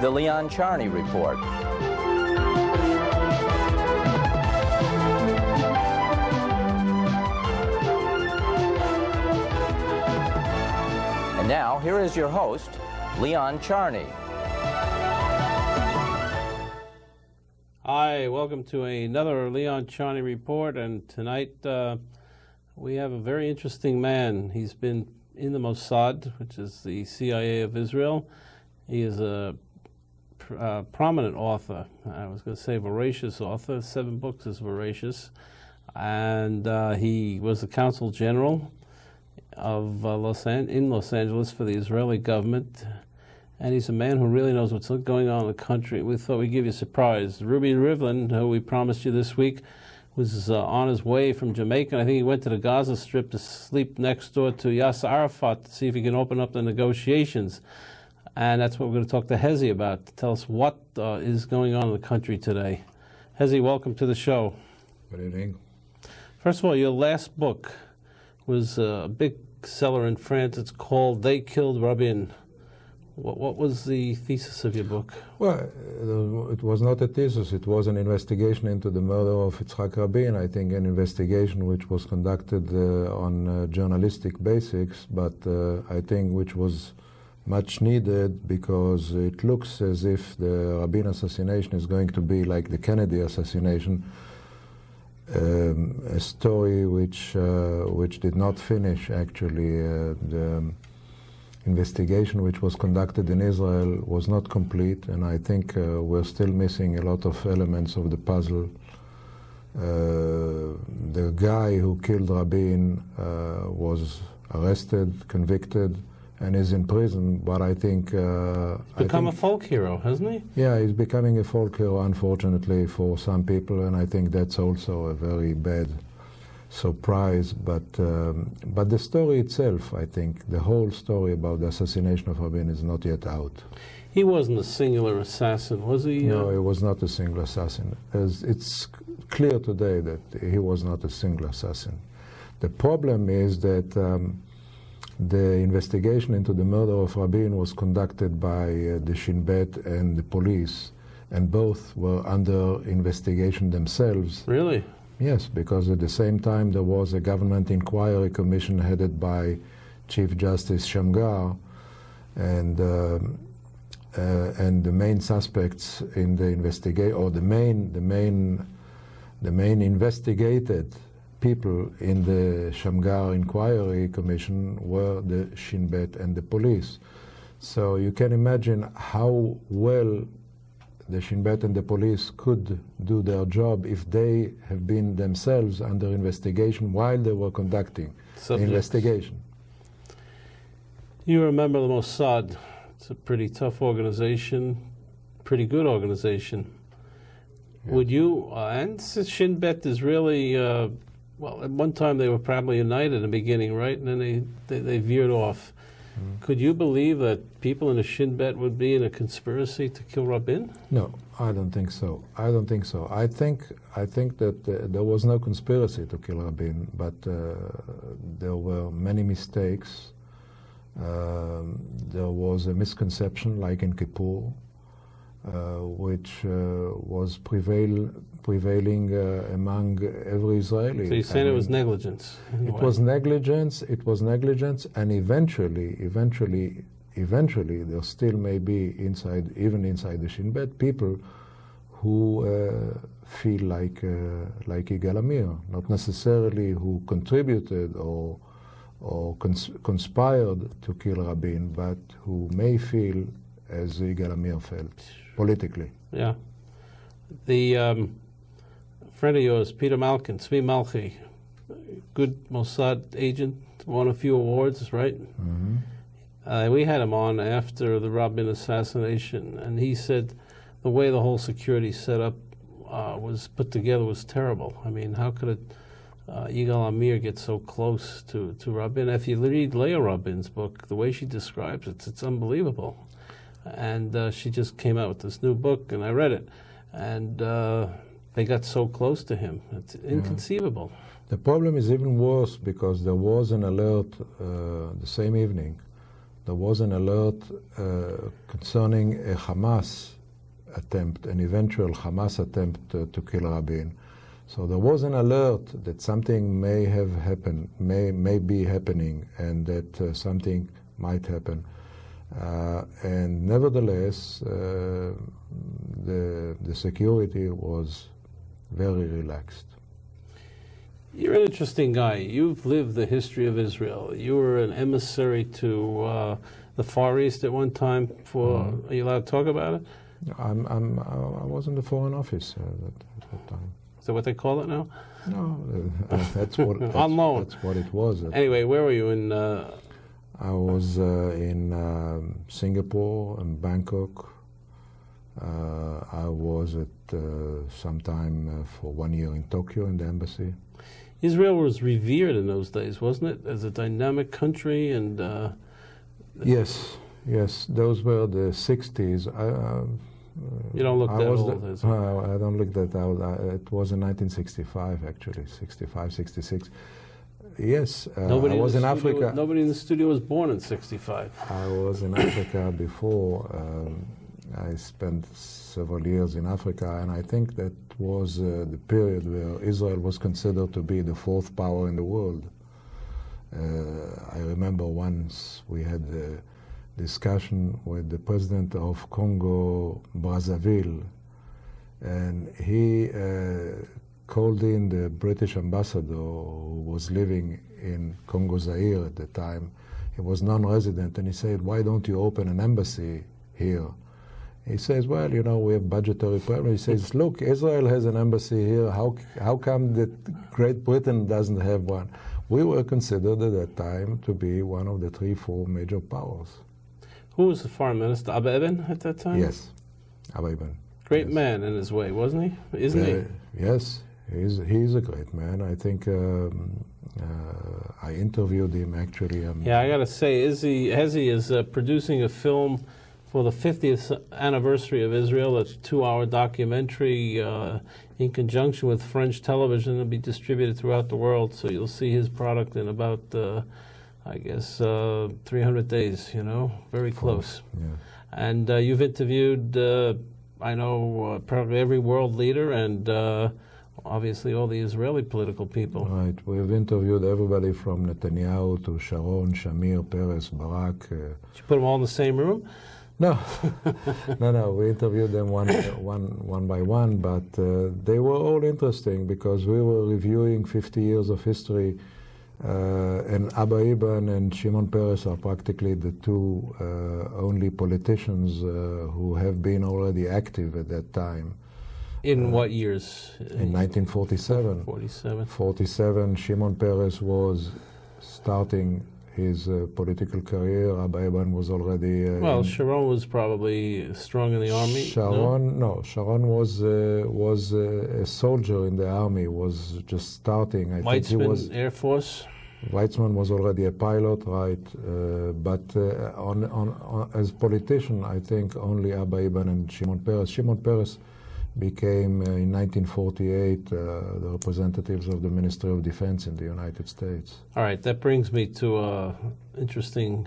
the Leon Charney Report. And now, here is your host, Leon Charney. Hi, welcome to another Leon Charney Report, and tonight we have a very interesting man. He's been in the Mossad, which is the CIA of Israel. He is a prominent author. I was going to say voracious author. 7 books is voracious. And he was the Consul General of Los Angeles for the Israeli government. And he's a man who really knows what's going on in the country. We thought we'd give you a surprise. Ruby Rivlin, who we promised you this week, was on his way from Jamaica. I think he went to the Gaza Strip to sleep next door to Yasser Arafat to see if he can open up the negotiations. And that's what we're going to talk to Hesi about, to tell us what is going on in the country today. Hesi, welcome to the show. Good evening. First of all, your last book was a big seller in France. It's called They Killed Rabin. What was the thesis of your book? Well, it was not a thesis. It was an investigation into the murder of Yitzhak Rabin. I think an investigation which was conducted on journalistic basics, but I think which was much needed because it looks as if the Rabin assassination is going to be like the Kennedy assassination, a story which did not finish actually. The investigation which was conducted in Israel was not complete, and I think we're still missing a lot of elements of the puzzle. The guy who killed Rabin was arrested, convicted, and is in prison, but I think... He's become a folk hero, hasn't he? Yeah, he's becoming a folk hero, unfortunately, for some people, and I think that's also a very bad surprise, but the story itself, I think, the whole story about the assassination of Rabin is not yet out. He wasn't a singular assassin, was he? No, he was not a single assassin. It's clear today that he was not a single assassin. The problem is that the investigation into the murder of Rabin was conducted by the Shin Bet and the police, and both were under investigation themselves. Really? Yes, because at the same time there was a government inquiry commission headed by Chief Justice Shamgar, and the main suspects in the investigation, or the main investigated people in the Shamgar inquiry commission were the Shin Bet and the police. So you can imagine how well the Shin Bet and the police could do their job if they have been themselves under investigation while they were conducting the investigation. You remember the Mossad. It's a pretty tough organization, pretty good organization. Yeah. Would you, and Shin Bet is really, well, at one time they were probably united in the beginning, right? And then they veered off. Could you believe that people in the Shin Bet would be in a conspiracy to kill Rabin? No, I don't think so. I don't think so. I think that there was no conspiracy to kill Rabin, but there were many mistakes. There was a misconception, like in Kippur, which was prevailing among every Israeli. So you're saying it was negligence? It was negligence, and eventually there still may be even inside the Shin Bet, people who feel like Yigal Amir, not necessarily who contributed or conspired to kill Rabin, but who may feel as Yigal Amir felt, politically. Yeah. The friend of yours, Peter Malkin, Tzvi Malchi, good Mossad agent, won a few awards, right? Mm-hmm. We had him on after the Rabin assassination, and he said the way the whole security setup was put together was terrible. I mean, how could Yigal Amir get so close to Rabin? If you read Leah Rabin's book, the way she describes it, it's unbelievable. And she just came out with this new book, and I read it. And they got so close to him. It's inconceivable. The problem is even worse because there was an alert the same evening there was an alert concerning a Hamas attempt, an eventual Hamas attempt to kill Rabin. So there was an alert that something may have happened, may be happening, and that something might happen. And nevertheless, the security was very relaxed. You're an interesting guy. You've lived the history of Israel. You were an emissary to the Far East at one time. Are you allowed to talk about it? I was in the Foreign Office at that time. Is that what they call it now? No, that's what on loan. That's what it was. Anyway, where were you in? I was in Singapore and Bangkok. I was at some time for 1 year in Tokyo in the embassy. Israel was revered in those days, wasn't it, as a dynamic country? And yes, those were the 60s. You don't look that old. I don't look that old. It was in 1965, actually, 65, 66. Yes, I was in Africa. Nobody in the studio was born in 65. I was in Africa before. I spent several years in Africa, and I think that was the period where Israel was considered to be the fourth power in the world. I remember once we had a discussion with the president of Congo, Brazzaville, and he called in the British ambassador who was living in Congo Zaire at the time. He was non-resident, and he said, "Why don't you open an embassy here?" He says, "Well, you know, we have budgetary problems." He says, "Look, Israel has an embassy here. How come that Great Britain doesn't have one?" We were considered at that time to be one of the 3-4 major powers. Who was the foreign minister? Abba Eban at that time? Yes, Abba Eban. Great man in his way, wasn't he? Isn't he? Yes, he's a great man. I think I interviewed him actually. Yeah, I got to say, Hesi is producing a film for the 50th anniversary of Israel. It's a 2-hour documentary in conjunction with French television. It'll be distributed throughout the world, so you'll see his product in about, 300 days, very close. Yeah. And you've interviewed, probably every world leader and obviously all the Israeli political people. Right. We've interviewed everybody from Netanyahu to Sharon, Shamir, Peres, Barak. Did you put them all in the same room? No, no. We interviewed them one by one, but they were all interesting because we were reviewing 50 years of history, and Abba Eban and Shimon Peres are practically the two only politicians who have been already active at that time. In what years? In 1947. 47, Shimon Peres was starting his political career. Abba Eban was already... Sharon was probably strong in the army. Sharon was a soldier in the army, was just starting. I think he was Air Force? Weizmann was already a pilot, right? But as politician, I think only Abba Eban and Shimon Peres. Shimon Peres became, in 1948, the representatives of the Ministry of Defense in the United States. All right, that brings me to interesting...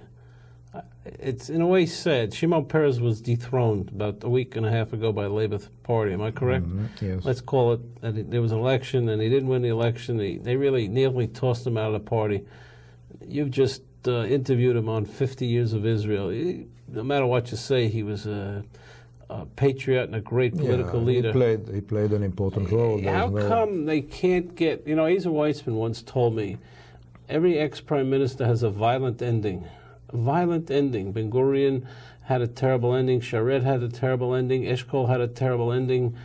it's in a way sad. Shimon Peres was dethroned about a week and a half ago by the Labour Party. Am I correct? Mm-hmm. Yes. Let's call it that there was an election and he didn't win the election. They really nearly tossed him out of the party. You've just interviewed him on 50 Years of Israel. No matter what you say, he was a patriot and a great political leader. He played an important role. How come they can't get... Asa Weizmann once told me, every ex-prime minister has a violent ending. Violent ending. Ben Gurion had a terrible ending. Sharet had a terrible ending. Eshkol had a terrible ending.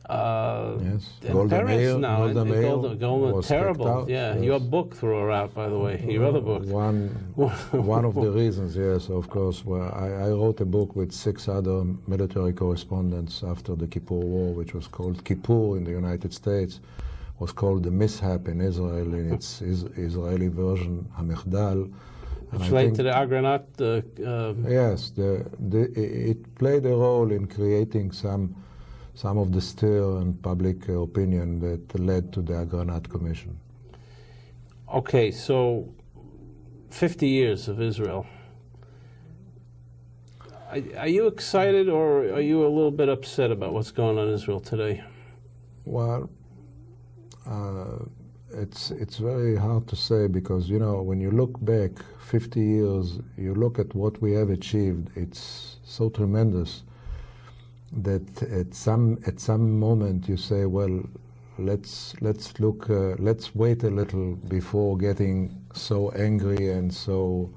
Yes. Golda Meir was terrible. out, Yeah, yes. Your book threw her out, by the way. Your other book. One of the reasons, yes, of course. Well, I wrote a book with 6 other military correspondents after the Kippur War, which was called Kippur in the United States. Was called The Mishap in Israel, in its Israeli version, HaMechdal. Which led to the Agranat. Yes, it played a role in creating some of the stir and public opinion that led to the Agranat Commission. Okay, so 50 years of Israel. Are you excited or are you a little bit upset about what's going on in Israel today? Well, it's very hard to say because, you know, when you look back 50 years, you look at what we have achieved, it's so tremendous that at some moment you say, well, let's wait a little before getting so angry and so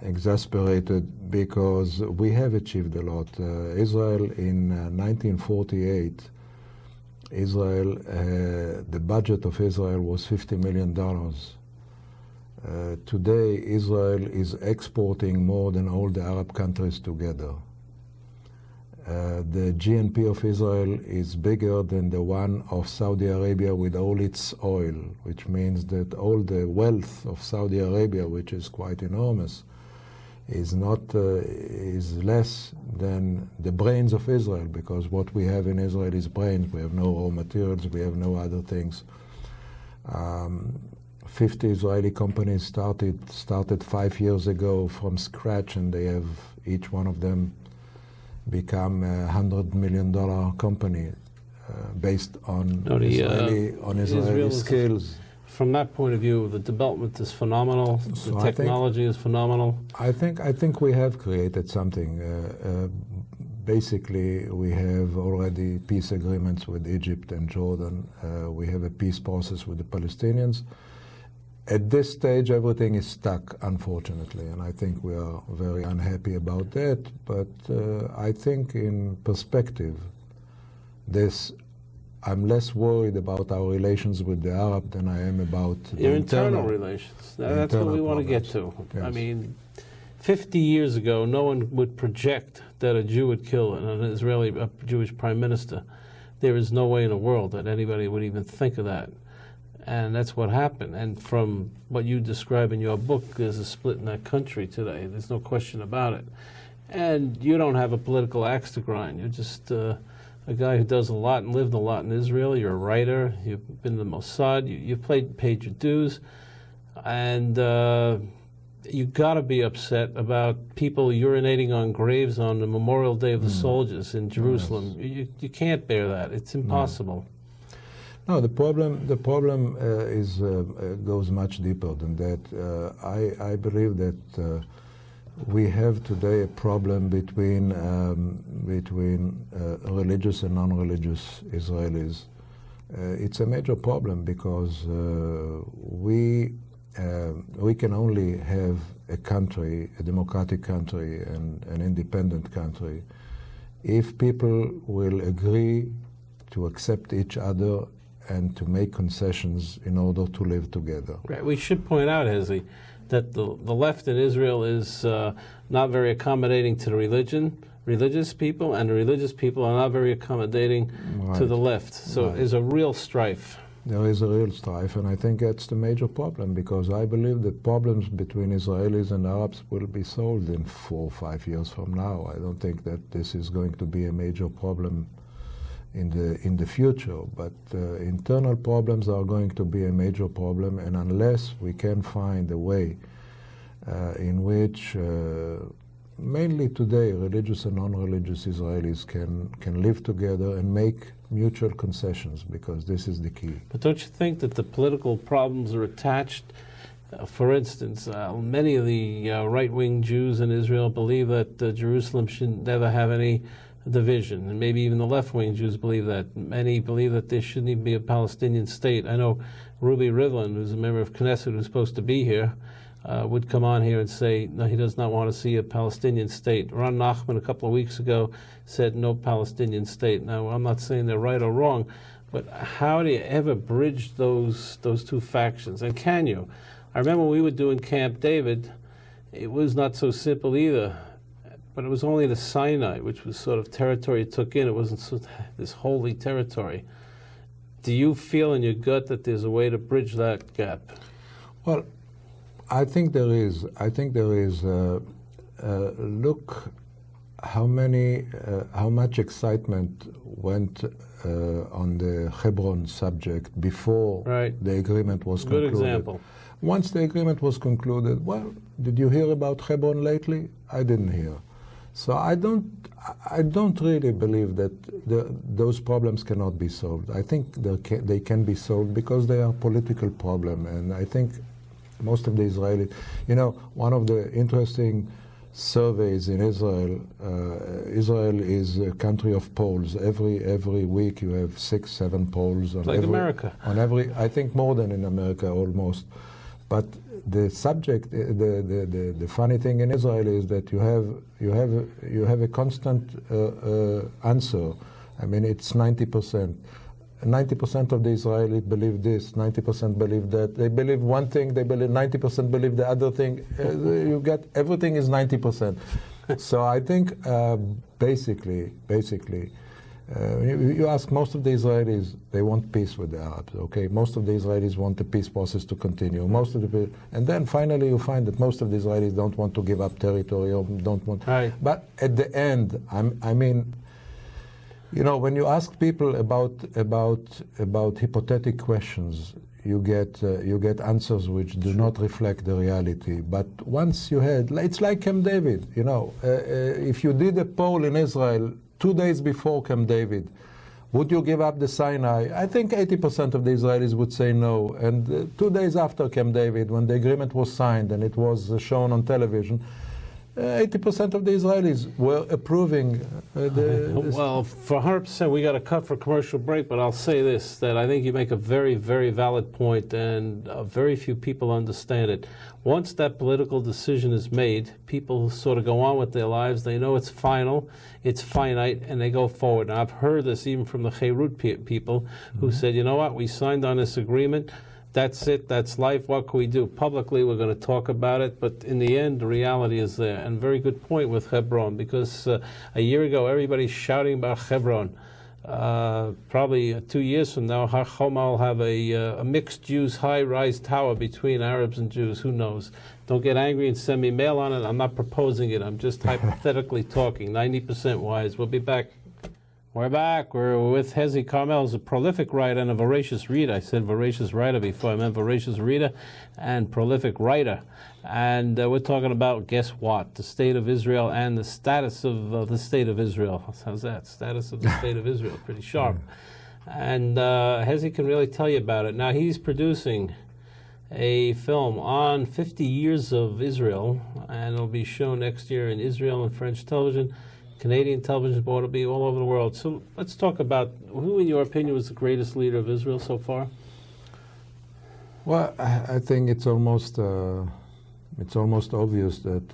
exasperated, because we have achieved a lot. Israel in 1948, the budget of Israel was $50 million. Today, Israel is exporting more than all the Arab countries together. The GNP of Israel is bigger than the one of Saudi Arabia with all its oil, which means that all the wealth of Saudi Arabia, which is quite enormous, is less than the brains of Israel, because what we have in Israel is brains. We have no raw materials, we have no other things. 50 Israeli companies started 5 years ago from scratch, and they have, each one of them, become a $100 million company based on Israeli skills. From that point of view, the development is phenomenal. The technology is phenomenal. I think we have created something. Basically, we have already peace agreements with Egypt and Jordan. We have a peace process with the Palestinians. At this stage, everything is stuck, unfortunately, and I think we are very unhappy about that. But I think in perspective, I'm less worried about our relations with the Arab than I am about your internal relations. That's what we want to get to. Yes. I mean, 50 years ago, no one would project that a Jew would kill a Jewish prime minister. There is no way in the world that anybody would even think of that. And that's what happened. And from what you describe in your book, there's a split in that country today. There's no question about it. And you don't have a political axe to grind. You're just a guy who does a lot and lived a lot in Israel. You're a writer. You've been to the Mossad. You've paid your dues. And you've got to be upset about people urinating on graves on the Memorial Day of the Soldiers in Jerusalem. Yes. You can't bear that. It's impossible. No, the problem goes much deeper than that. I believe that we have today a problem between religious and non-religious Israelis. It's a major problem because we can only have a country, a democratic country, and an independent country, if people will agree to accept each other and to make concessions in order to live together. Right. We should point out, Hesi, that the left in Israel is not very accommodating to the religious people, and the religious people are not very accommodating to the left. So there's a real strife. There is a real strife, and I think that's the major problem, because I believe that problems between Israelis and Arabs will be solved in 4 or 5 years from now. I don't think that this is going to be a major problem in the future, but internal problems are going to be a major problem, and unless we can find a way in which mainly today religious and non-religious Israelis can live together and make mutual concessions, because this is the key. But don't you think that the political problems are attached? For instance, many of the right-wing Jews in Israel believe that Jerusalem should never have any division, and maybe even the left-wing Jews believe that. Many believe that there shouldn't even be a Palestinian state. I know Ruby Rivlin, who's a member of Knesset who's supposed to be here, would come on here and say, no, he does not want to see a Palestinian state. Ron Nachman a couple of weeks ago said no Palestinian state. Now, I'm not saying they're right or wrong, but how do you ever bridge those two factions? And can you? I remember we were doing Camp David. It was not so simple either. But it was only the Sinai, which was sort of territory it took in. It wasn't this holy territory. Do you feel in your gut that there's a way to bridge that gap? Well, I think there is. Look how much excitement went on the Hebron subject before the agreement was concluded. Good example. once the agreement was concluded, well, did you hear about Hebron lately? I didn't hear. So I don't really believe that those problems cannot be solved. I think they can be solved because they are political problem, and I think most of the Israelis, one of the interesting surveys in Israel, Israel is a country of polls. Every week you have 6-7 polls on like America. On every, I think more than in America almost. But the subject, the funny thing in Israel is that you have a constant answer. I mean, it's 90%. 90% of the Israelis believe this, 90% believe that. They believe one thing, they believe 90% believe the other thing. You get everything is 90%. So I think basically, you ask most of the Israelis, they want peace with the Arabs. Okay, most of the Israelis want the peace process to continue. And then finally you find that most of the Israelis don't want to give up territory or don't want. Right. But at the end, I mean. When you ask people about hypothetical questions, you get answers which do not reflect the reality. But once you had, it's like Camp David. If you did a poll in Israel 2 days before Camp David, would you give up the Sinai? I think 80% of the Israelis would say no. And 2 days after Camp David, when the agreement was signed and it was shown on television, 80% of the Israelis were approving Well, for 100%, we got to cut for commercial break, but I'll say this, that I think you make a very, very valid point, and very few people understand it. Once that political decision is made, people sort of go on with their lives. They know it's final, it's finite, and they go forward. And I've heard this even from the Beirut people who said, you know what, we signed on this agreement, that's it, that's life, what can we do? Publicly, we're going to talk about it, but in the end, the reality is there. And very good point with Hebron, because a year ago, everybody's shouting about Hebron. Probably 2 years from now, Har Carmel will have a mixed-use high-rise tower between Arabs and Jews. Who knows? Don't get angry and send me mail on it. I'm not proposing it. I'm just hypothetically talking, 90% wise. We'll be back. We're back. We're with Hesi Carmel, who's a prolific writer and a voracious reader. I said voracious writer before. I meant voracious reader and prolific writer. And we're talking about, guess what? The state of Israel and the status of the state of Israel. How's that? Status of the state of Israel. Pretty sharp. And Hesi can really tell you about it. Now, he's producing a film on 50 years of Israel, and it'll be shown next year in Israel and French television. Canadian television board will be all over the world. So let's talk about who, in your opinion, was the greatest leader of Israel so far? Well, I think it's almost obvious that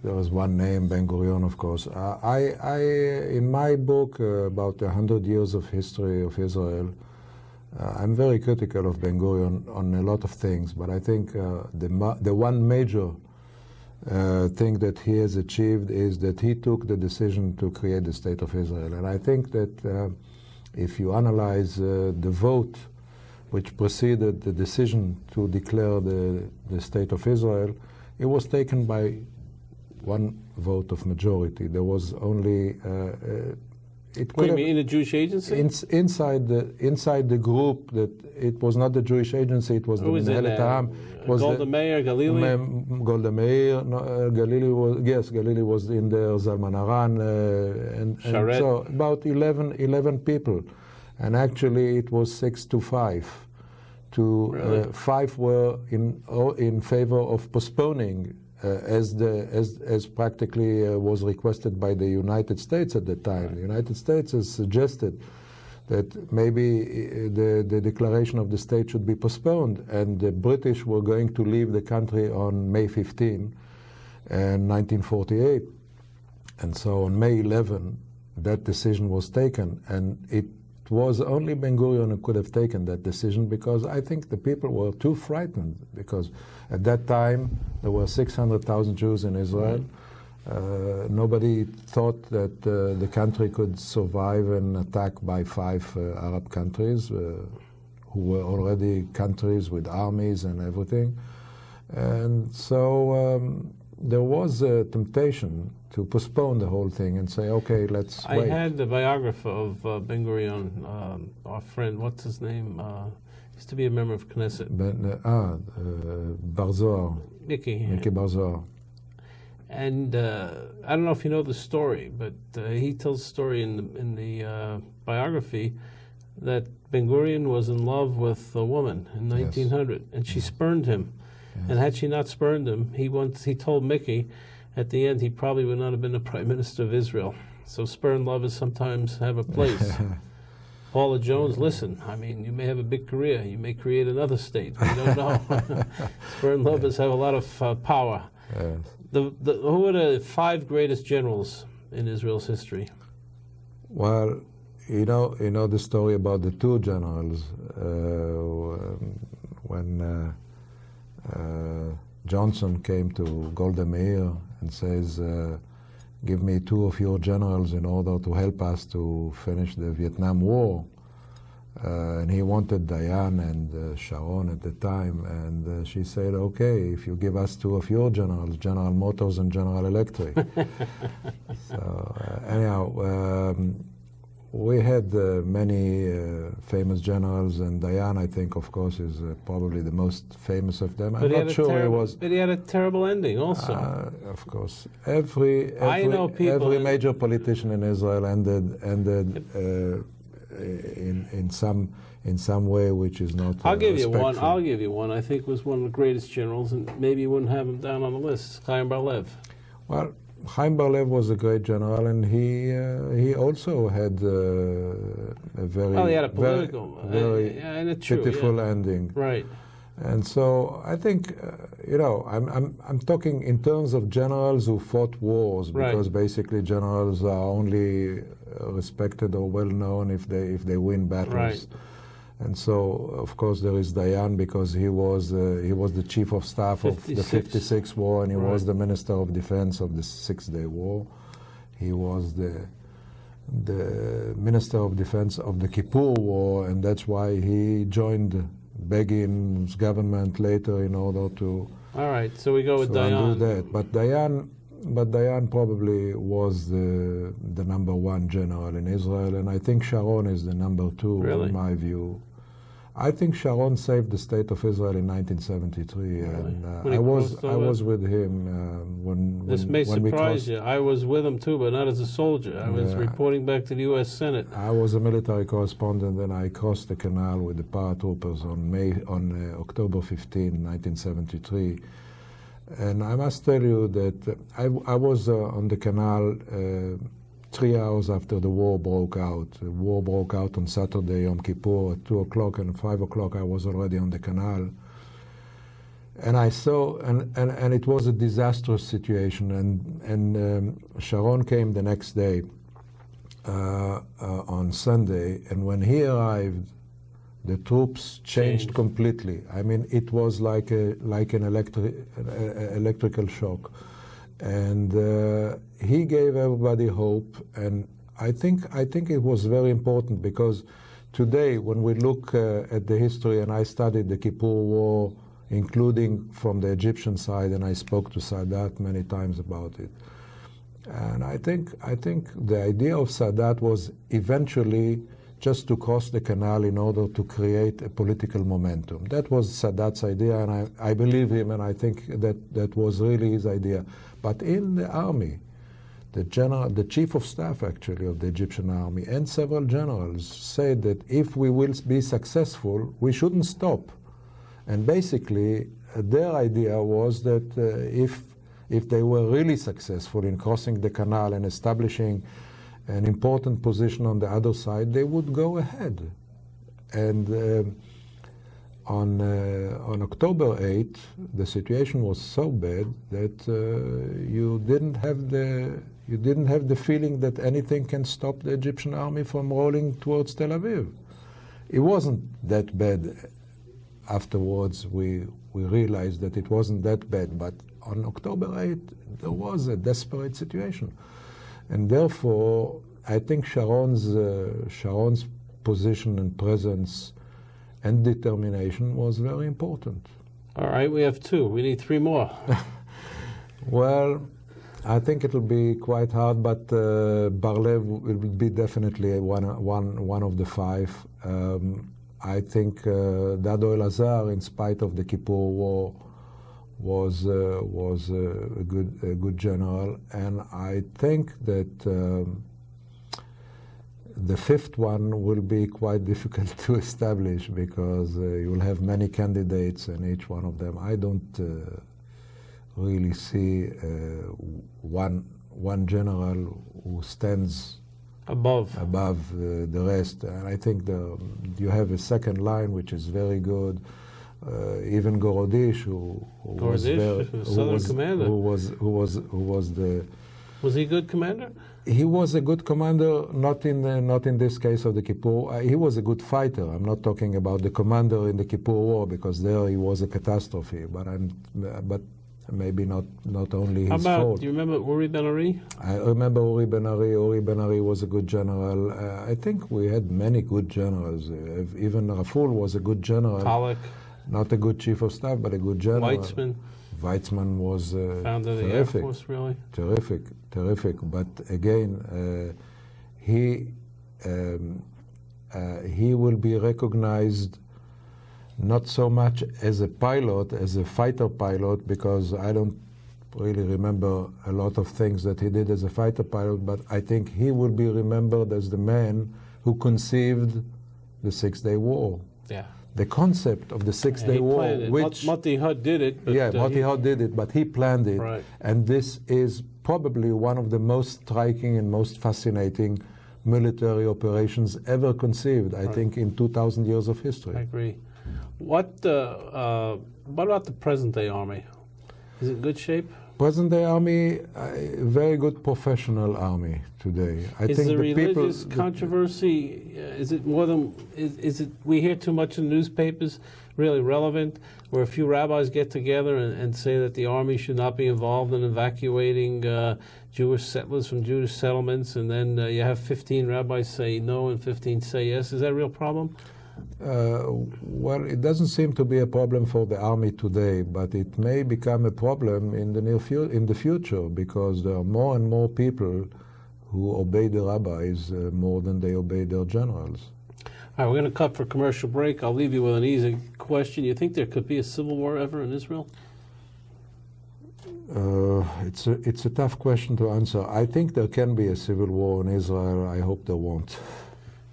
there was one name, Ben-Gurion, of course. In my book about 100 years of history of Israel, I'm very critical of Ben-Gurion on a lot of things, but I think the one major thing that he has achieved is that he took the decision to create the State of Israel. And I think that if you analyze the vote which preceded the decision to declare the State of Israel, it was taken by one vote of majority. There was only it What do you mean, in the Jewish agency? Inside the group, that it was not the Jewish agency, it was the Minhalet Ha'am. Golda Meir, Galili? Golda Meir, Galili was in there, Zalman Aran, and so about 11 people. And actually it was 6-5. Really? 5 were in favor of postponing, as practically was requested by the United States at the time. Right. The United States has suggested that maybe the declaration of the state should be postponed, and the British were going to leave the country on May 15, 1948. And so on May 11, that decision was taken, and it was only Ben-Gurion who could have taken that decision, because I think the people were too frightened, because at that time there were 600,000 Jews in Israel. Nobody thought that the country could survive an attack by 5 Arab countries who were already countries with armies and everything. And so there was a temptation to postpone the whole thing and say, okay, let's wait. I had the biographer of Ben-Gurion, our friend, what's his name? Used to be a member of Knesset. Bar Zohar. Mickey Bar Zohar. And I don't know if you know the story, but he tells a story in the biography that Ben Gurion was in love with a woman in 1900, and she spurned him. Yes. And had she not spurned him, he told Mickey, at the end, he probably would not have been the Prime Minister of Israel. So spurned lovers sometimes have a place. Paula Jones, listen, I mean, you may have a big career. You may create another state. We don't know. Spurned lovers have a lot of power. Yes. Who are the 5 greatest generals in Israel's history? Well, you know the story about the 2 generals when Johnson came to Golda Meir and says, give me 2 of your generals in order to help us to finish the Vietnam War. And he wanted Diane and Sharon at the time, and she said, okay, if you give us 2 of your generals, General Motors and General Electric. So anyhow, we had many famous generals, and Diane, I think, of course, is probably the most famous of them. I'm not sure he was. But he had a terrible ending also. Of course. Every major politician in Israel ended in some way which is not I'll give respectful. you one. I'll give you one. I think was one of the greatest generals, and maybe you wouldn't have him down on the list. Chaim Bar-Lev. Well, Chaim Bar-Lev was a great general, and he also had a very pitiful ending. Right. And so I think I'm talking in terms of generals who fought wars, because basically generals are only respected or well known if they win battles. Right. And so, of course, there is Dayan, because he was the chief of staff of the 56 war, and he was the Minister of Defense of the 6-Day War. He was the Minister of Defense of the Kippur War, and that's why he joined Begin's government later in order to. All right, so we go with Dayan. Do that. But Dayan probably was the number 1 general in Israel, and I think Sharon is the number 2 in my view. I think Sharon saved the state of Israel in 1973, and I was with him when this may surprise you. I was with him too, but not as a soldier. I was reporting back to the U.S. Senate. I was a military correspondent, and I crossed the canal with the paratroopers on October 15, 1973. And I must tell you that I was on the canal 3 hours after the war broke out. The war broke out on Saturday, Yom Kippur, at 2 o'clock, and 5 o'clock I was already on the canal. And I saw, and it was a disastrous situation, and Sharon came the next day on Sunday, and when he arrived, the troops changed completely. I mean, it was like an electrical shock. And he gave everybody hope, and I think it was very important, because today, when we look at the history, and I studied the Kippur War, including from the Egyptian side, and I spoke to Sadat many times about it. And I think the idea of Sadat was eventually just to cross the canal in order to create a political momentum. That was Sadat's idea, and I believe him, and I think that was really his idea. But in the army, the chief of staff, actually, of the Egyptian army, and several generals said that if we will be successful, we shouldn't stop. And basically, their idea was that if they were really successful in crossing the canal and establishing an important position on the other side, they would go ahead. And on October 8th, the situation was so bad that you didn't have the feeling that anything can stop the Egyptian army from rolling towards Tel Aviv. It wasn't that bad. Afterwards, we realized that it wasn't that bad, but on October 8th, there was a desperate situation. And therefore, I think Sharon's position and presence and determination was very important. All right, we have 2. We need 3 more. Well, I think it'll be quite hard, but Bar-Lev will be definitely one of the 5. I think Dado Elazar, in spite of the Kippur War, was a good general, and I think that the fifth one will be quite difficult to establish because you will have many candidates, and each one of them. I don't really see one general who stands above the rest. And I think you have a second line which is very good. Even Gorodish, who was he a good commander? He was a good commander, not in this case of the Kippur. He was a good fighter. I'm not talking about the commander in the Kippur War because there he was a catastrophe. But maybe not only his fault. Do you remember Uri Ben Ari? I remember Uri Ben Ari. Uri Ben Ari was a good general. I think we had many good generals. Even Raful was a good general. Pollock. Not a good chief of staff, but a good general. Weitzman was founder of the Air Force, really. Terrific. But again, he will be recognized not so much as a pilot, as a fighter pilot, because I don't really remember a lot of things that he did as a fighter pilot, but I think he will be remembered as the man who conceived the Six-Day War. Yeah. The concept of the Six-Day War, which Moti Hud did it. But, Moti Hud did it, but he planned it. Right. And this is probably one of the most striking and most fascinating military operations ever conceived, I think, in 2,000 years of history. I agree. What about the present-day army? Is it in good shape? Present-day army, very good professional army today. Is the religious controversy, is it more than, is it, we hear too much in the newspapers, really relevant, where a few rabbis get together and say that the army should not be involved in evacuating Jewish settlers from Jewish settlements, and then you have 15 rabbis say no and 15 say yes. Is that a real problem? Well, it doesn't seem to be a problem for the army today, but it may become a problem in the future, because there are more and more people who obey the rabbis more than they obey their generals. All right, we're going to cut for commercial break. I'll leave you with an easy question. You think there could be a civil war ever in Israel? It's a tough question to answer. I think there can be a civil war in Israel. I hope there won't.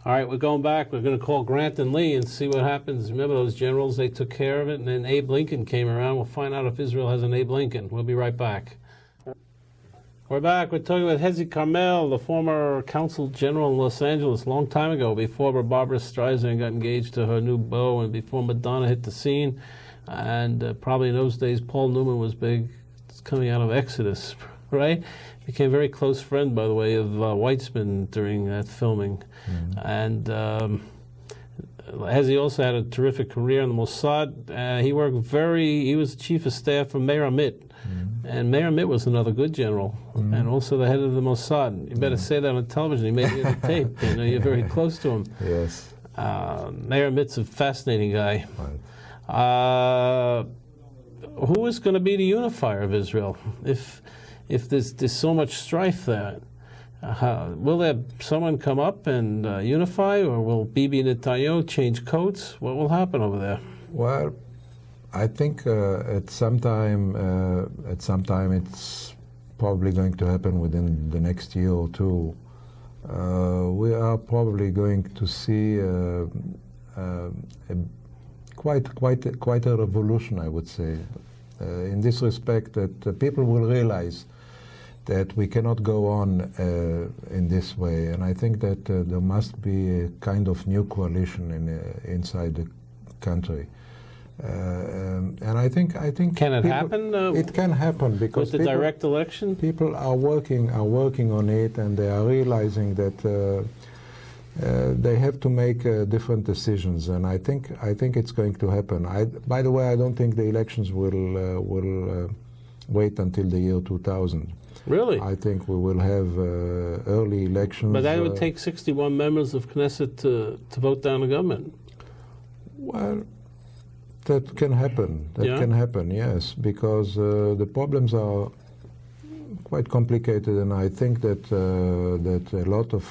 All right, we're going back. We're going to call Grant and Lee and see what happens. Remember those generals, they took care of it, and then Abe Lincoln came around. We'll find out if Israel has an Abe Lincoln. We'll be right back. We're back. We're talking about Hesi Carmel, the former consul general in Los Angeles a long time ago, before Barbara Streisand got engaged to her new beau and before Madonna hit the scene. And probably in those days, Paul Newman was big. It's coming out of Exodus, right? Became a very close friend, by the way, of Weitzman during that filming. Mm-hmm. And Hesi also had a terrific career in the Mossad. He was the chief of staff for Meir Amit. Mm-hmm. And Meir Amit was another good general, mm-hmm. and also the head of the Mossad. You better say that on television. He made it on tape. You know, you're very close to him. Yes. Meir Amit's a fascinating guy. Right. Who is going to be the unifier of Israel? If there's so much strife there, will there someone come up and unify, or will Bibi Netanyahu change coats? What will happen over there? Well, I think at some time it's probably going to happen within the next year or two. We are probably going to see quite a revolution, I would say, in this respect, that people will realize that we cannot go on in this way, and I think that there must be a kind of new coalition inside the country. And I think can it happen? It can happen because with the direct election, people are working on it, and they are realizing that they have to make different decisions, and I think it's going to happen. By the way, I don't think the elections will wait until the year 2000. Really? I think we will have early elections. But that would take 61 members of Knesset to vote down the government. Well, that can happen. That can happen, yes, because the problems are quite complicated, and I think that that a lot of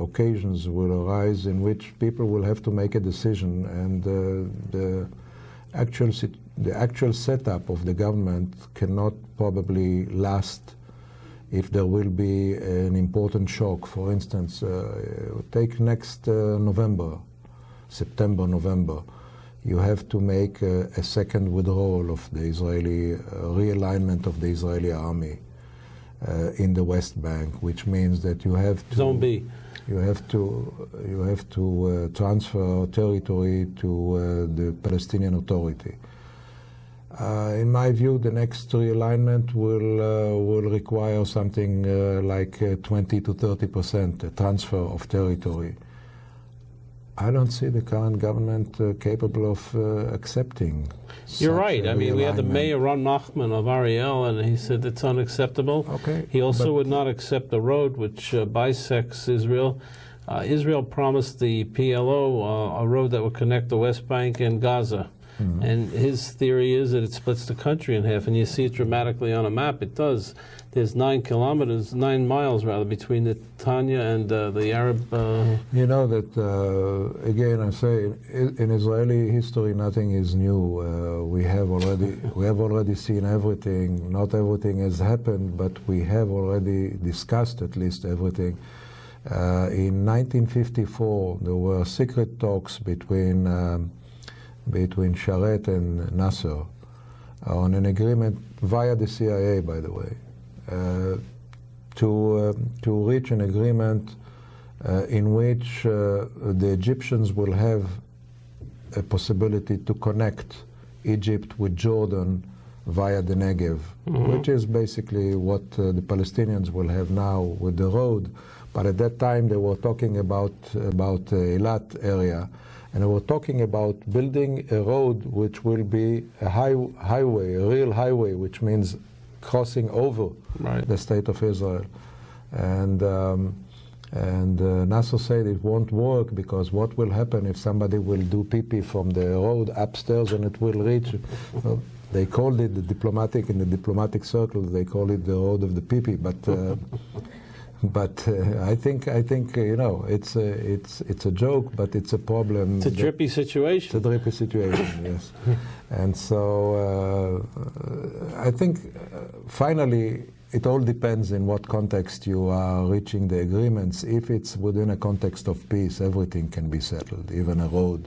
occasions will arise in which people will have to make a decision, and the actual setup of the government cannot probably last if there will be an important shock. For instance, take next November, September, November. You have to make a second withdrawal of the Israeli, realignment of the Israeli army in the West Bank, which means that you have to... Zone B. You have to transfer territory to the Palestinian Authority. In my view, the next realignment will require something like 20 to 30% transfer of territory. I don't see the current government capable of accepting. You're right. I mean, we had the mayor, Ron Nachman of Ariel, and he said it's unacceptable. Okay. He also would not accept the road which bisects Israel. Israel promised the PLO a road that would connect the West Bank and Gaza. Mm-hmm. And his theory is that it splits the country in half, and you see it dramatically on a map. It does. There's 9 miles between the Tanya and the Arab. You know that again, I say in Israeli history, nothing is new. We have already seen everything. Not everything has happened, but we have already discussed at least everything. In 1954, there were secret talks between Sharet and Nasser on an agreement via the CIA, by the way, to reach an agreement in which the Egyptians will have a possibility to connect Egypt with Jordan via the Negev, mm-hmm. which is basically what the Palestinians will have now with the road. But at that time, they were talking about Eilat area. And we're talking about building a road which will be a highway, a real highway, which means crossing over the state of Israel. And Nasser said it won't work because what will happen if somebody will do pee-pee from the road upstairs and it will reach? Well, they called it in the diplomatic circle. They call it the road of the pee-pee, But I think you know it's a joke, but it's a problem. It's a drippy situation. It's a drippy situation, yes. And so I think finally it all depends in what context you are reaching the agreements. If it's within a context of peace, everything can be settled, even a road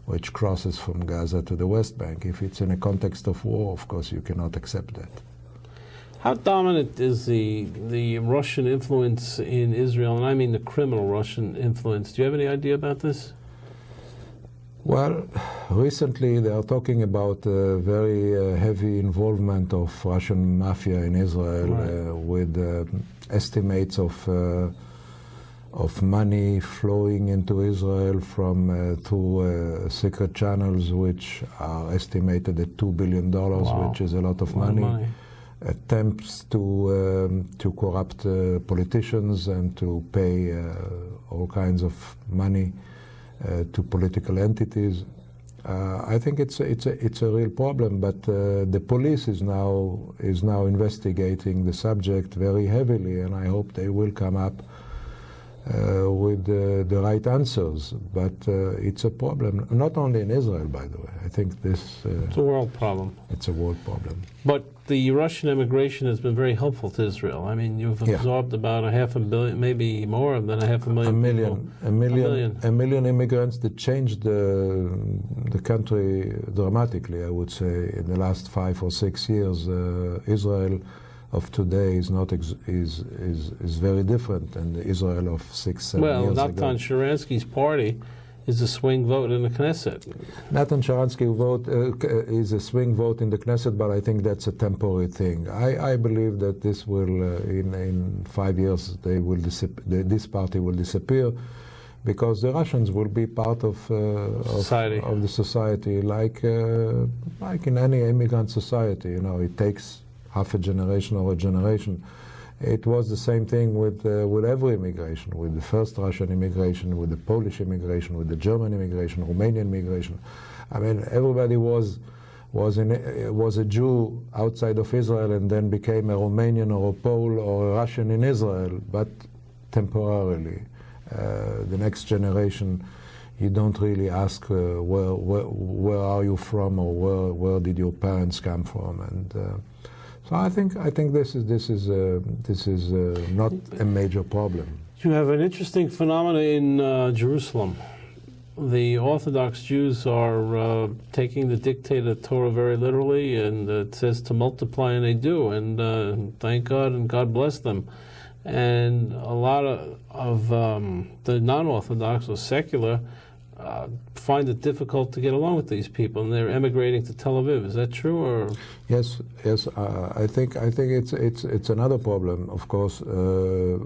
which crosses from Gaza to the West Bank. If it's in a context of war, of course, you cannot accept that. How dominant is the Russian influence in Israel, and I mean the criminal Russian influence? Do you have any idea about this? Well, recently they are talking about very heavy involvement of Russian mafia in Israel, with estimates of money flowing into Israel from through secret channels, which are estimated at $2 billion, which is a lot of money. Attempts to corrupt politicians and to pay all kinds of money to political entities. I think it's a real problem, but the police is now investigating the subject very heavily, and I hope they will come up with the right answers. But it's a problem, not only in Israel, by the way. I think this... it's a world problem. It's a world problem. But the Russian immigration has been very helpful to Israel. I mean, you've absorbed about 500 million, maybe more than 500,000 people. A million immigrants that changed the country dramatically, I would say, in the last 5 or 6 years. Israel of today is not is very different than the Israel of 6-7 years ago. Well, Natan Sharansky's party is a swing vote in the Knesset. Natan Sharansky vote is a swing vote in the Knesset, but I think that's a temporary thing. I believe that this will, in 5 years, this party will disappear, because the Russians will be part of the society, like in any immigrant society. You know, it takes half a generation or a generation. It was the same thing with every immigration, with the first Russian immigration, with the Polish immigration, with the German immigration, Romanian immigration. I mean, everybody was was a Jew outside of Israel and then became a Romanian or a Pole or a Russian in Israel, but temporarily. The next generation, you don't really ask where are you from or where did your parents come from, and so I think this is not a major problem. You have an interesting phenomenon in Jerusalem. The Orthodox Jews are taking the dictate of Torah very literally, and it says to multiply, and they do, and thank God and God bless them. And a lot of the non-Orthodox or secular find it difficult to get along with these people, and they're emigrating to Tel Aviv. Is that true, or? Yes. I think it's another problem. Of course,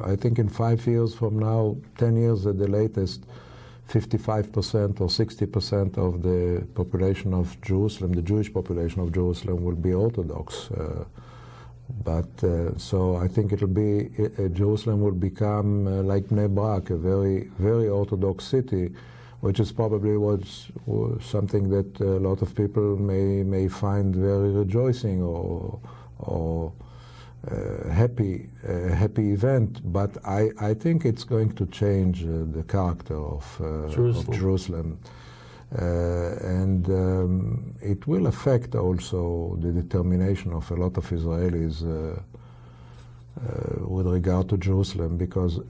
I think in 5 years from now, 10 years at the latest, 55% or 60% of the population of Jerusalem, the Jewish population of Jerusalem, will be Orthodox. So I think Jerusalem will become like Bnei Brak, a very, very Orthodox city, which is probably was something that a lot of people may find very rejoicing or happy event. But I think it's going to change the character of Jerusalem. And it will affect also the determination of a lot of Israelis with regard to Jerusalem, because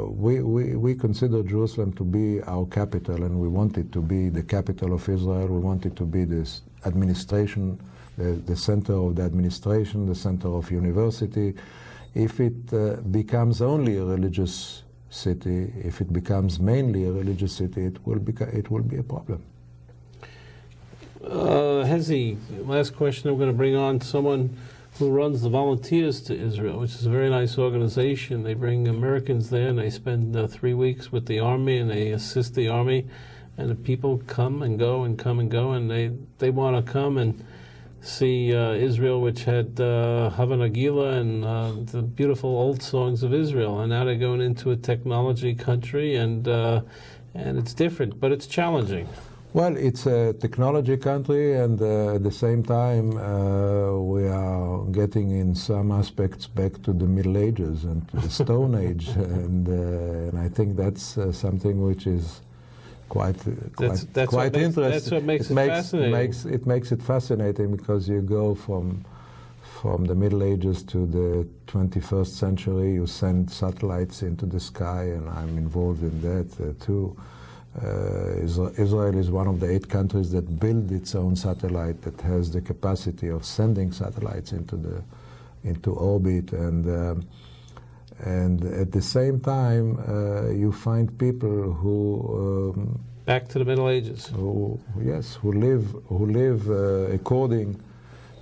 we consider Jerusalem to be our capital, and we want it to be the capital of Israel. We want it to be this administration, the center of the administration, the center of university. If it becomes only a religious city, if it becomes mainly a religious city, it will be a problem. Hesi, last question. I'm going to bring on someone who runs the Volunteers to Israel, which is a very nice organization. They bring Americans there, and they spend 3 weeks with the army, and they assist the army, and the people come and go and come and go, and they want to come and see Israel, which had Hava Nagila and the beautiful old songs of Israel, and now they're going into a technology country, and it's different, but it's challenging. Well, it's a technology country, and at the same time, we are getting in some aspects back to the Middle Ages and to the Stone Age, and I think that's something which is quite interesting. That's what makes it fascinating. It makes it fascinating because you go from the Middle Ages to the 21st century. You send satellites into the sky, and I'm involved in that too. Israel is one of the 8 countries that build its own satellite, that has the capacity of sending satellites into orbit, and at the same time you find people who back to the Middle Ages. Who live according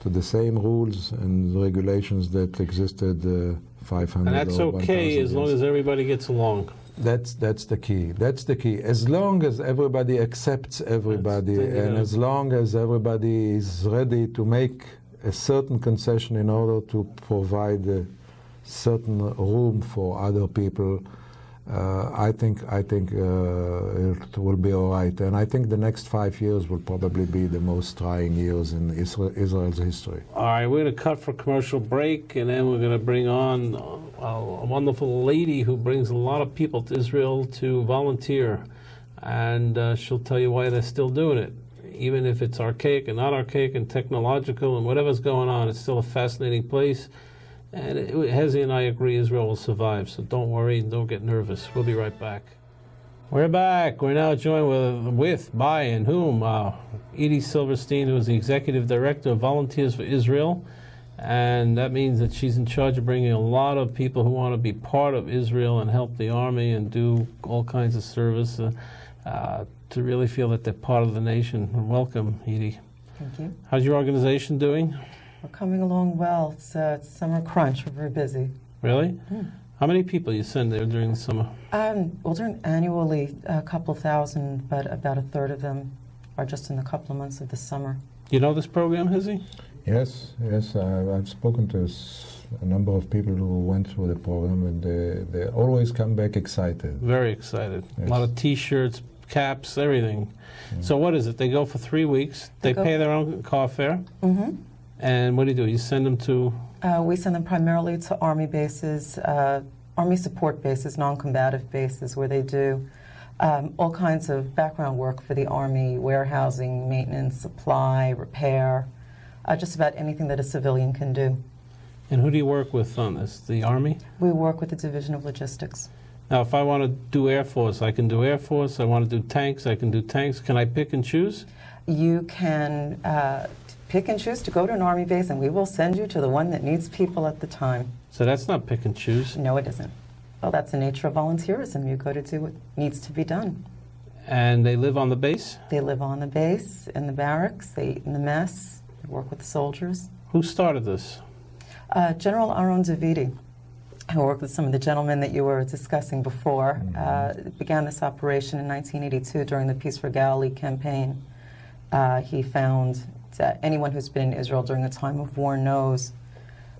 to the same rules and regulations that existed 500. And that's okay as long as everybody gets along. That's the key. That's the key. As long as everybody accepts everybody, and as long as everybody is ready to make a certain concession in order to provide a certain room for other people, I think it will be all right. And I think the next 5 years will probably be the most trying years in Israel's history. All right, we're going to cut for a commercial break, and then we're going to bring on a wonderful lady who brings a lot of people to Israel to volunteer, and she'll tell you why they're still doing it. Even if it's archaic and not archaic and technological and whatever's going on, it's still a fascinating place. And Hesi and I agree Israel will survive, so don't worry and don't get nervous. We'll be right back. We're back. We're now joined by and whom? Edie Silverstein, who is the Executive Director of Volunteers for Israel. And that means that she's in charge of bringing a lot of people who want to be part of Israel and help the army and do all kinds of service to really feel that they're part of the nation. Welcome, Edie. Thank you. How's your organization doing? We're coming along well. It's summer crunch. We're very busy. Really? How many people you send there during the summer? We'll do annually a couple of thousand, but about a third of them are just in a couple of months of the summer. You know this program, Hesi? Yes. I've spoken to a number of people who went through the program, and they always come back excited. Very excited. Yes. A lot of T-shirts, caps, everything. So what is it? They go for 3 weeks. They pay their own car fare. And what do? You send them to? We send them primarily to Army bases, Army support bases, non-combative bases, where they do all kinds of background work for the Army, warehousing, maintenance, supply, repair, just about anything that a civilian can do. And who do you work with on this? The Army? We work with the Division of Logistics. Now, if I want to do Air Force, I can do Air Force. I want to do tanks, I can do tanks. Can I pick and choose? You can pick and choose to go to an Army base, and we will send you to the one that needs people at the time. So that's not pick and choose. No, it isn't. Well, that's the nature of volunteerism. You go to do what needs to be done. And they live on the base? They live on the base, in the barracks, they eat in the mess, they work with the soldiers. Who started this? General Aaron Davidi, who worked with some of the gentlemen that you were discussing before, began this operation in 1982 during the Peace for Galilee campaign. He found that anyone who's been in Israel during a time of war knows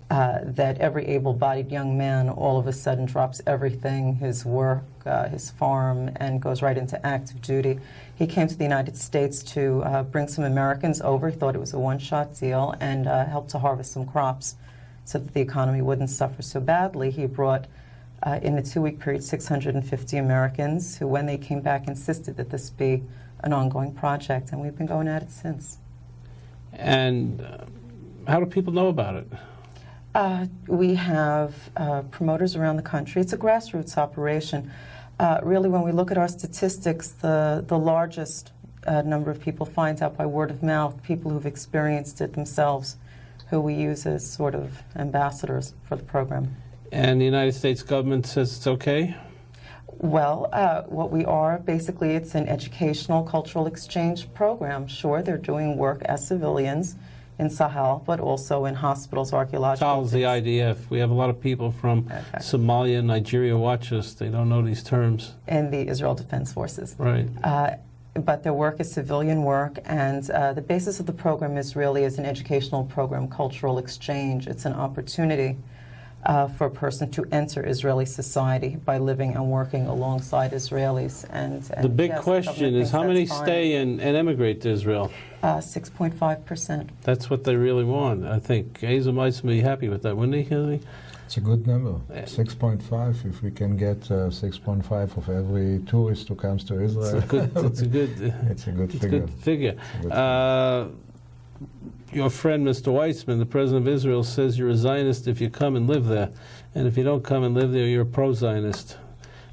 that every able-bodied young man all of a sudden drops everything, his work, his farm, and goes right into active duty. He came to the United States to bring some Americans over. He thought it was a one-shot deal, and helped to harvest some crops so that the economy wouldn't suffer so badly. He brought, in the 2-week period, 650 Americans who, when they came back, insisted that this be an ongoing project, and we've been going at it since. And how do people know about it? We have promoters around the country. It's a grassroots operation. Really, when we look at our statistics, the largest number of people finds out by word of mouth, people who've experienced it themselves, who we use as sort of ambassadors for the program. And the United States government says it's okay? Well, what we are, basically, it's an educational, cultural exchange program. Sure, they're doing work as civilians in Sahel, but also in hospitals, archaeological. Charles, the IDF. We have a lot of people from Somalia and Nigeria watch us. They don't know these terms. And the Israel Defense Forces. Right. But their work is civilian work, and the basis of the program is really as an educational program, cultural exchange. It's an opportunity for a person to enter Israeli society by living and working alongside Israelis. And the big question is, how many stay and emigrate to Israel? 6.5%. That's what they really want. I think Hazel might be happy with that, wouldn't he? It's a good number. 6.5. If we can get 6.5 of every tourist who comes to Israel, it's a good figure. Your friend, Mr. Weizmann, the president of Israel, says you're a Zionist if you come and live there, and if you don't come and live there, you're a pro-Zionist.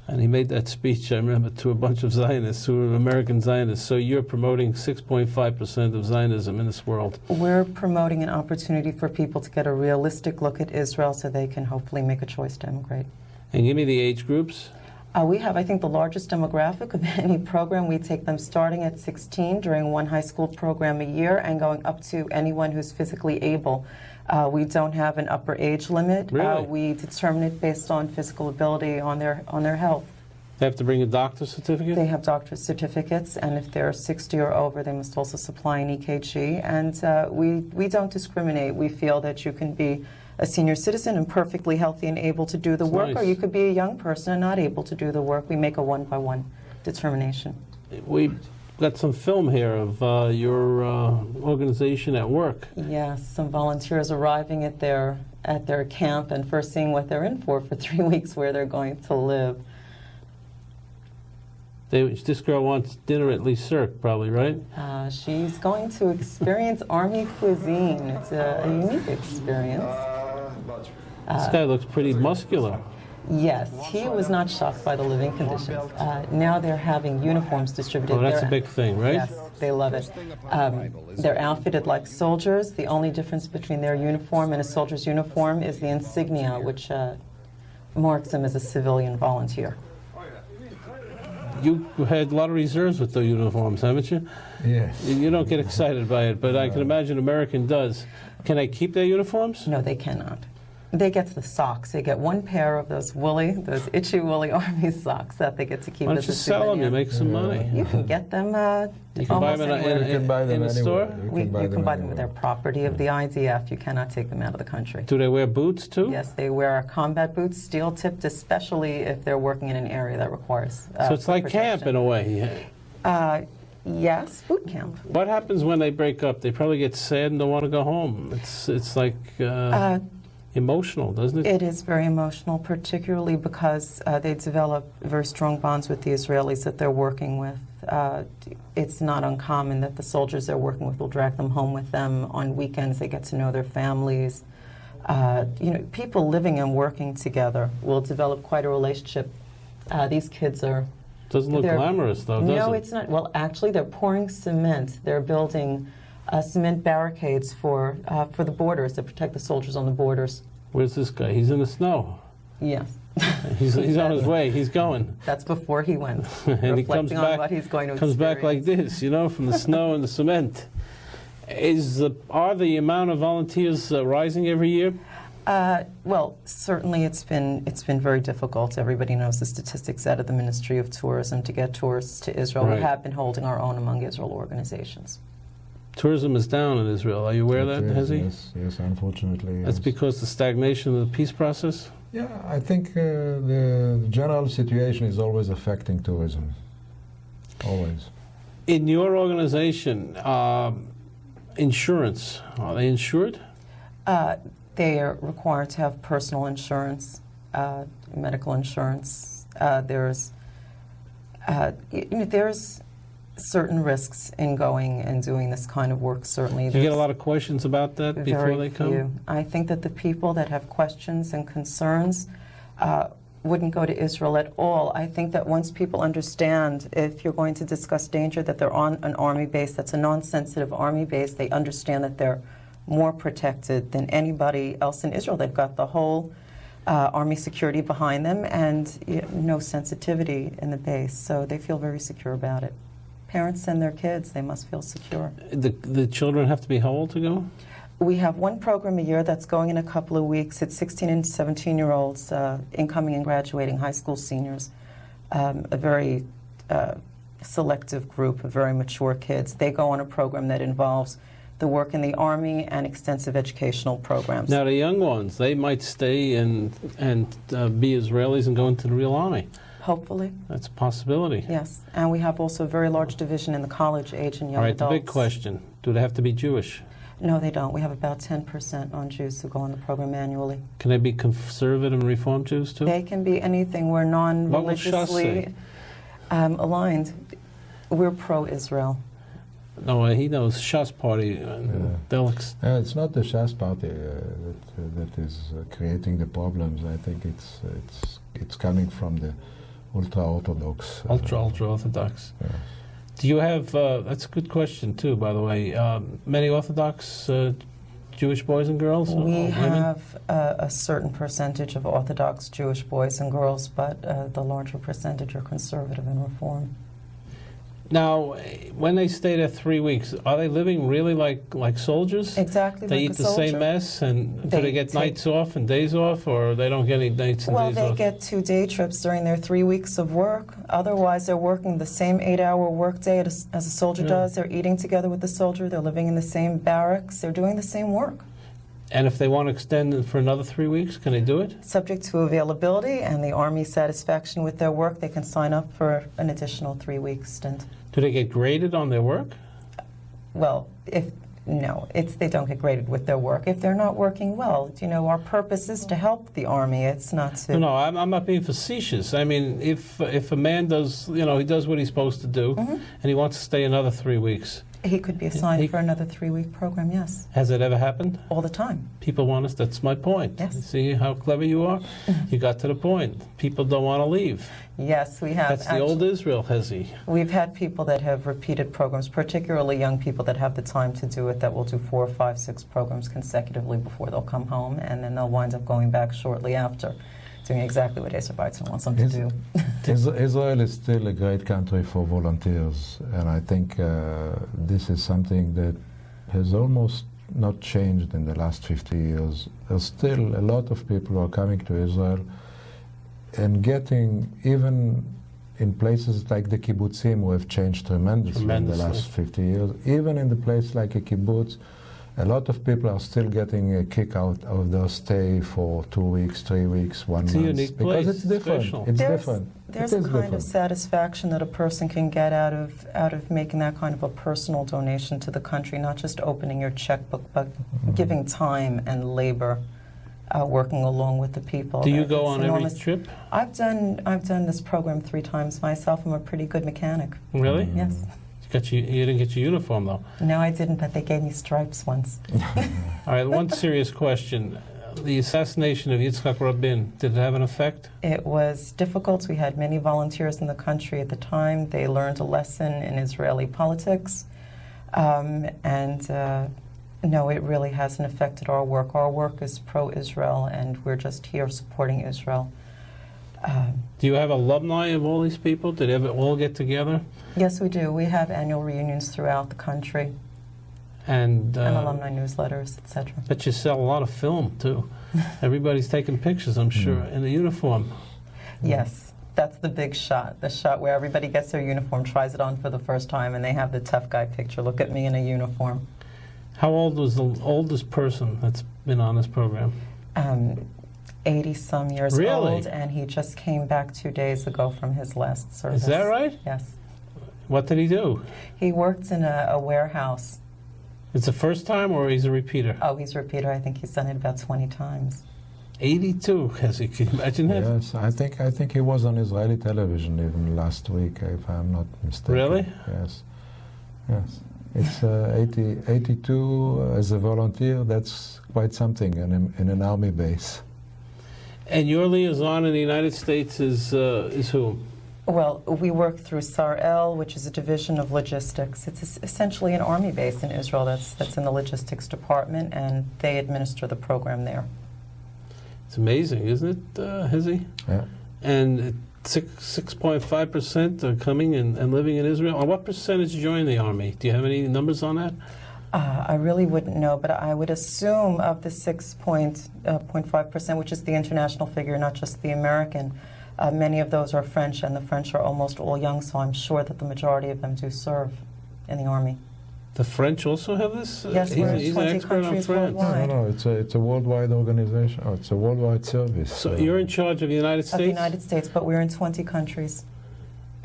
And he made that speech, I remember, to a bunch of Zionists who were American Zionists. So you're promoting 6.5% of Zionism in this world. We're promoting an opportunity for people to get a realistic look at Israel so they can hopefully make a choice to emigrate. And give me the age groups. We have, I think, the largest demographic of any program. We take them starting at 16 during one high school program a year and going up to anyone who's physically able. We don't have an upper age limit. Really? We determine it based on physical ability, on their health. They have to bring a doctor's certificate? They have doctor's certificates, and if they're 60 or over, they must also supply an EKG. And we don't discriminate. We feel that you can be a senior citizen and perfectly healthy and able to do the work, or you could be a young person and not able to do the work. We make a one-by-one determination. We've got some film here of your organization at work. Yes, some volunteers arriving at their camp and first seeing what they're in for 3 weeks, where they're going to live. This girl wants dinner at Cirque, probably, right? She's going to experience Army cuisine. It's a unique experience. This guy looks pretty muscular. Yes, he was not shocked by the living conditions. Now they're having uniforms distributed. Oh, that's a big thing, right? Yes, they love it. They're outfitted like soldiers. The only difference between their uniform and a soldier's uniform is the insignia, which marks them as a civilian volunteer. You had a lot of reserves with the uniforms, haven't you? Yes. You don't get excited by it, but I can imagine American does. Can they keep their uniforms? No, they cannot. They get the socks. They get one pair of those itchy woolly Army socks that they get to keep. Why don't you sell them? You make some money. You can get them. You can buy them in the store. You can buy them with their property of the IDF. You cannot take them out of the country. Do they wear boots too? Yes, they wear combat boots, steel tipped, especially if they're working in an area that requires. So it's like camp in a way. Yes, boot camp. What happens when they break up? They probably get sad and don't want to go home. It's like emotional, doesn't it? It is very emotional, particularly because they develop very strong bonds with the Israelis that they're working with. It's not uncommon that the soldiers they're working with will drag them home with them. On weekends, they get to know their families. People living and working together will develop quite a relationship. These kids are... Doesn't look glamorous, though, does it? No, it's not. Well, actually, they're pouring cement. They're building cement barricades for the borders to protect the soldiers on the borders. Where's this guy? He's in the snow. Yes. He's on his way. He's going. That's before he went. And he comes back, on what he's going to comes back like this, from the snow and the cement. Are the amount of volunteers rising every year? Well, certainly it's been very difficult. Everybody knows the statistics out of the Ministry of Tourism to get tourists to Israel. Right. We have been holding our own among Israel organizations. Tourism is down in Israel. Are you aware of that, Hesi? Yes, unfortunately. That's yes. because the stagnation of the peace process? Yeah, I think the general situation is always affecting tourism. Always. In your organization, insurance, are they insured? They are required to have personal insurance, medical insurance. There's certain risks in going and doing this kind of work, certainly. Do you get a lot of questions about that before they come? Very few. I think that the people that have questions and concerns wouldn't go to Israel at all. I think that once people understand, if you're going to discuss danger, that they're on an army base that's a non-sensitive army base, they understand that they're more protected than anybody else in Israel. They've got the whole army security behind them and no sensitivity in the base, so they feel very secure about it. Parents send their kids, they must feel secure. The children have to be how old to go? We have one program a year that's going in a couple of weeks. It's 16 and 17-year-olds, incoming and graduating high school seniors, a very selective group of very mature kids. They go on a program that involves the work in the Army and extensive educational programs. Now, the young ones, they might stay and be Israelis and go into the real army. Hopefully. That's a possibility. Yes, and we have also a very large division in the college age and young All right, adults. the big question, do they have to be Jewish? No, they don't. We have about 10% non-Jews who go on the program annually. Can they be conservative and Reform Jews, too? They can be anything. We're non-religiously aligned. We're pro-Israel. No, he knows Shas party. It's not the Shas party that is creating the problems. I think it's coming from the ultra-Orthodox. Ultra-Orthodox. Yeah. Do you have, that's a good question too, by the way, many Orthodox Jewish boys and girls? We have a certain percentage of Orthodox Jewish boys and girls, but the larger percentage are conservative and Reform. Now, when they stay there 3 weeks, are they living really like soldiers? Exactly they like eat the same mess, and do they get nights off and days off, or they don't get any nights and days off? Well, they get 2 day trips during their 3 weeks of work. Otherwise, they're working the same 8-hour workday as a soldier does. They're eating together with the soldier. They're living in the same barracks. They're doing the same work. And if they want to extend it for another 3 weeks, can they do it? Subject to availability and the Army's satisfaction with their work, they can sign up for an additional 3-week stint. Do they get graded on their work? Well, they don't get graded with their work. If they're not working well, our purpose is to help the Army. It's not to... No, I'm not being facetious. I mean, if a man does, he does what he's supposed to do, and he wants to stay another 3 weeks. He could be assigned for another 3-week program, yes. Has it ever happened? All the time. People want us, that's my point. Yes. See how clever you are? You got to the point. People don't want to leave. Yes, we have. That's the old Israel, Hesi. We've had people that have repeated programs, particularly young people that have the time to do it, that will do 4, 5, 6 programs consecutively before they'll come home, and then they'll wind up going back shortly after, doing exactly what Ezer Weitzman wants them to do. Israel is still a great country for volunteers, and I think this is something that has almost not changed in the last 50 years. There's still a lot of people who are coming to Israel and getting, even in places like the kibbutzim, who have changed tremendously in the last 50 years, even in the place like a kibbutz, a lot of people are still getting a kick out of their stay for 2 weeks, 3 weeks, 1 month. It's a unique place. Because it's different. Special. It's different. There's a kind of satisfaction that a person can get out of making that kind of a personal donation to the country, not just opening your checkbook, but giving time and labor, working along with the people. Do you go on every trip? I've done this program 3 times myself. I'm a pretty good mechanic. Really? Yes. You didn't get your uniform, though. No, I didn't, but they gave me stripes once. All right, one serious question. The assassination of Yitzhak Rabin, did it have an effect? It was difficult. We had many volunteers in the country at the time. They learned a lesson in Israeli politics. No, it really hasn't affected our work. Our work is pro-Israel, and we're just here supporting Israel. Do you have alumni of all these people? Did they ever all get together? Yes, we do. We have annual reunions throughout the country. And alumni newsletters, etc. But you sell a lot of film, too. Everybody's taking pictures, I'm sure, in the uniform. Yes, that's the big shot. The shot where everybody gets their uniform, tries it on for the first time, and they have the tough guy picture. Look at me in a uniform. How old was the oldest person that's been on this program? 80-some years old, and he just came back 2 days ago from his last service. Is that right? Yes. What did he do? He worked in a warehouse. It's the first time, or he's a repeater? Oh, he's a repeater. I think he's done it about 20 times. 82, Hesi, can you imagine that? Yes, I think he was on Israeli television even last week, if I'm not mistaken. Really? Yes. Yes. It's 82 as a volunteer. That's quite something in an army base. And your liaison in the United States is who? Well, we work through SAR-L, which is a division of logistics. It's essentially an army base in Israel that's in the logistics department, and they administer the program there. It's amazing, isn't it, Hesi? Yeah. And 6.5% are coming and living in Israel. And what percentage join the army? Do you have any numbers on that? I really wouldn't know, but I would assume of the 6.5%, which is the international figure, not just the American, many of those are French, and the French are almost all young, so I'm sure that the majority of them do serve in the army. The French also have this? Yes, we're in 20 countries worldwide. No, it's a worldwide organization. Oh, it's a worldwide service. So you're in charge of the United States? Of the United States, but we're in 20 countries.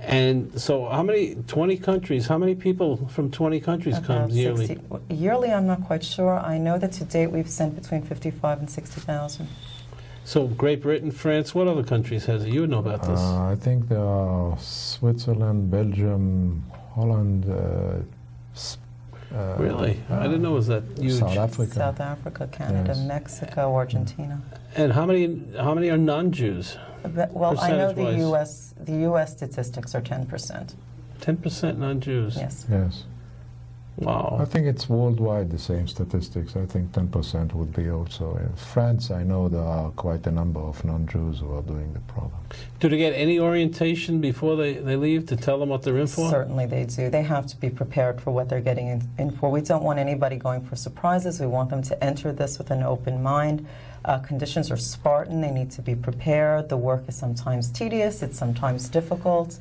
And so how many, 20 countries, how many people from 20 countries come yearly? 60. Yearly, I'm not quite sure. I know that to date we've sent between 55 and 60,000. So Great Britain, France, what other countries has it? You would know about this. I think there are Switzerland, Belgium, Holland. Really? I didn't know it was that huge. South Africa. South Africa, Canada, Yes. Mexico, Argentina. And how many are non-Jews? Well, I know the percentage-wise? U.S. statistics are 10%. 10% non-Jews? Yes. Yes. Wow. I think it's worldwide the same statistics. I think 10% would be also. In France, I know there are quite a number of non-Jews who are doing the program. Do they get any orientation before they leave to tell them what they're in for? Certainly they do. They have to be prepared for what they're getting in for. We don't want anybody going for surprises. We want them to enter this with an open mind. Conditions are Spartan. They need to be prepared. The work is sometimes tedious. It's sometimes difficult.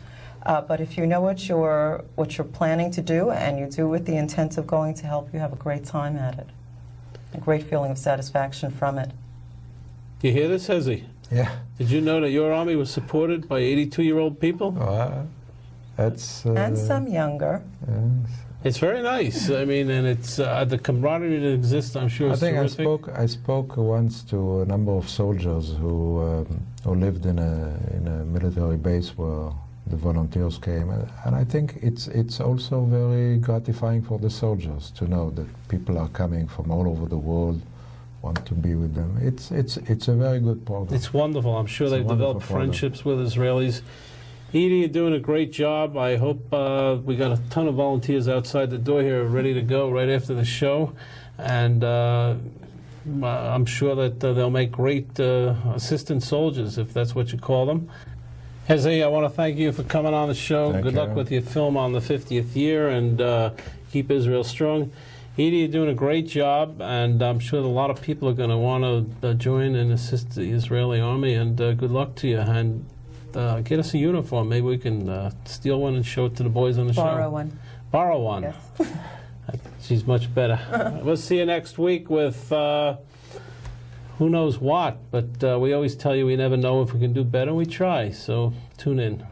But if you know what you're planning to do, and you do with the intent of going to help, you have a great time at it. A great feeling of satisfaction from it. You hear this, Hesi? Yeah. Did you know that your army was supported by 82-year-old people? That's. And some younger. Yes. It's very nice. I mean, and it's the camaraderie that exists, I'm sure, is terrific. I spoke once to a number of soldiers who lived in a military base where the volunteers came, and I think it's also very gratifying for the soldiers to know that people are coming from all over the world, want to be with them. It's a very good program. It's wonderful. I'm sure they've developed friendships with Israelis. Edie, you're doing a great job. I hope we got a ton of volunteers outside the door here ready to go right after the show, and I'm sure that they'll make great assistant soldiers, if that's what you call them. Hesi, I want to thank you for coming on the show. Good luck with your film on the 50th year, and keep Israel strong. Edie, you're doing a great job, and I'm sure that a lot of people are going to want to join and assist the Israeli army, and good luck to you. And get us a uniform. Maybe we can steal one and show it to the boys on the show. Borrow one. Borrow one. Yes. She's much better. We'll see you next week with who knows what, but we always tell you we never know if we can do better. We try, so tune in.